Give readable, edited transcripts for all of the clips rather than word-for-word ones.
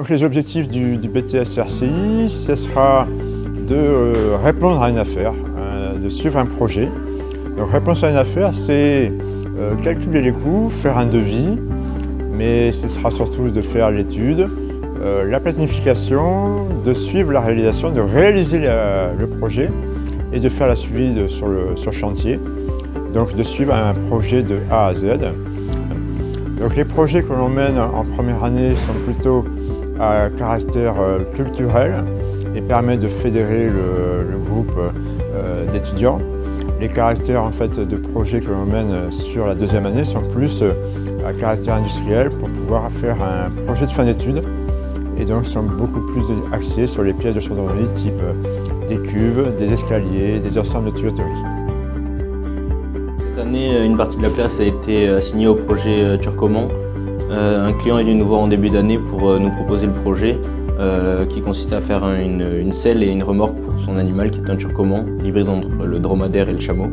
Donc les objectifs du BTS RCI, ce sera de répondre à une affaire, de suivre un projet. Donc répondre à une affaire, c'est calculer les coûts, faire un devis, mais ce sera surtout de faire l'étude, la planification, de suivre la réalisation, de réaliser le projet et de faire la suivi sur le chantier. Donc de suivre un projet de A à Z. Donc les projets que l'on mène en première année sont plutôt à caractère culturel et permettent de fédérer le groupe d'étudiants. Les caractères en fait, de projets que l'on mène sur la deuxième année sont plus à caractère industriel pour pouvoir faire un projet de fin d'études et donc sont beaucoup plus axés sur les pièces de chaudronnerie type des cuves, des escaliers, des ensembles de tuyauterie. Cette année, une partie de la classe a été assignée au projet Turcoman. Un client est venu nous voir en début d'année pour nous proposer le projet qui consistait à faire une selle et une remorque pour son animal qui est un turcoman, hybride entre le dromadaire et le chameau.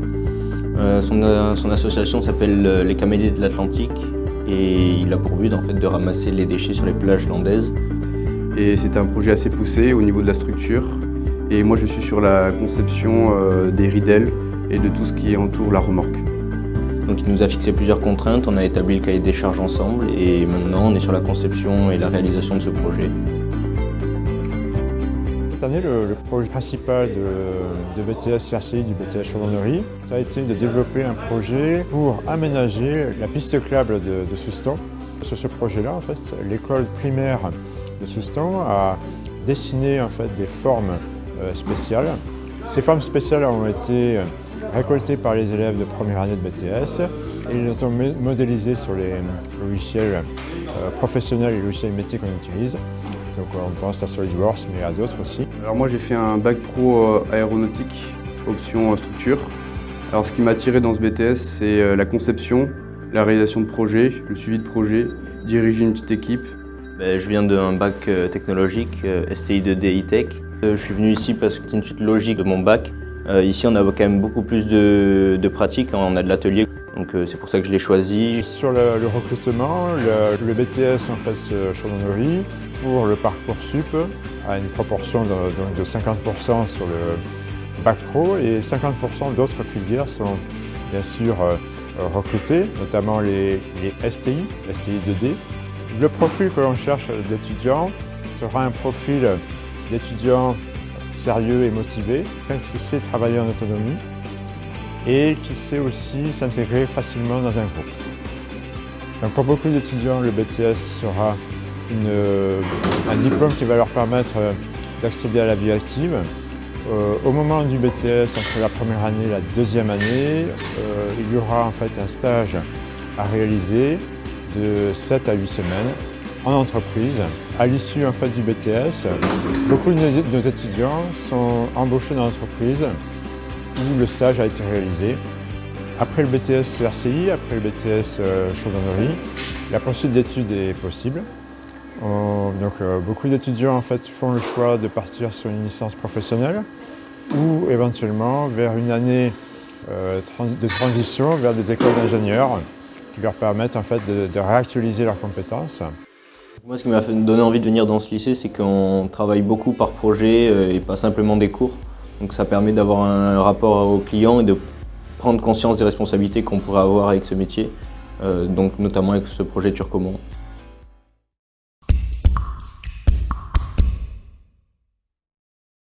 Son association s'appelle les Camélides de l'Atlantique et il a pour but en fait, de ramasser les déchets sur les plages landaises. Et c'est un projet assez poussé au niveau de la structure. Et moi je suis sur la conception des ridelles et de tout ce qui entoure la remorque. Donc il nous a fixé plusieurs contraintes, on a établi le cahier des charges ensemble et maintenant on est sur la conception et la réalisation de ce projet. Cette année, le projet principal de BTS RCI, du BTS Chaudronnerie, ça a été de développer un projet pour aménager la piste cyclable de Souston. Sur ce projet-là, en fait, l'école primaire de Souston a dessiné en fait, des formes spéciales. Ces formes spéciales ont été récoltées par les élèves de première année de BTS et ils les ont modélisées sur les logiciels professionnels et les logiciels métiers qu'on utilise. Donc on pense à SolidWorks mais à d'autres aussi. Alors moi j'ai fait un bac pro aéronautique, option structure. Alors ce qui m'a attiré dans ce BTS c'est la conception, la réalisation de projets, le suivi de projets, diriger une petite équipe. Je viens d'un bac technologique, STI 2D e-Tech. Je suis venu ici parce que c'est une suite logique de mon bac. Ici on a quand même beaucoup plus de pratique, on a de l'atelier, donc c'est pour ça que je l'ai choisi. Sur le recrutement, le BTS en fait chaudronnerie, pour le Parcoursup à une proportion de 50% sur le bac pro et 50% d'autres filières sont bien sûr recrutées, notamment les STI 2D. Le profil que l'on cherche d'étudiant sera un profil d'étudiant sérieux et motivé, qui sait travailler en autonomie et qui sait aussi s'intégrer facilement dans un groupe. Donc pour beaucoup d'étudiants, le BTS sera un diplôme qui va leur permettre d'accéder à la vie active. Au moment du BTS, entre la première année et la deuxième année, il y aura en fait un stage à réaliser de 7 à 8 semaines en entreprise. À l'issue en fait, du BTS, beaucoup de nos étudiants sont embauchés dans l'entreprise où le stage a été réalisé. Après le BTS RCI, après le BTS chaudronnerie, la poursuite d'études est possible. Beaucoup d'étudiants en fait, font le choix de partir sur une licence professionnelle ou éventuellement vers une année de transition vers des écoles d'ingénieurs qui leur permettent en fait, de réactualiser leurs compétences. Moi, ce qui m'a donné envie de venir dans ce lycée, c'est qu'on travaille beaucoup par projet et pas simplement des cours. Donc ça permet d'avoir un rapport aux clients et de prendre conscience des responsabilités qu'on pourrait avoir avec ce métier, donc notamment avec ce projet Turcoman.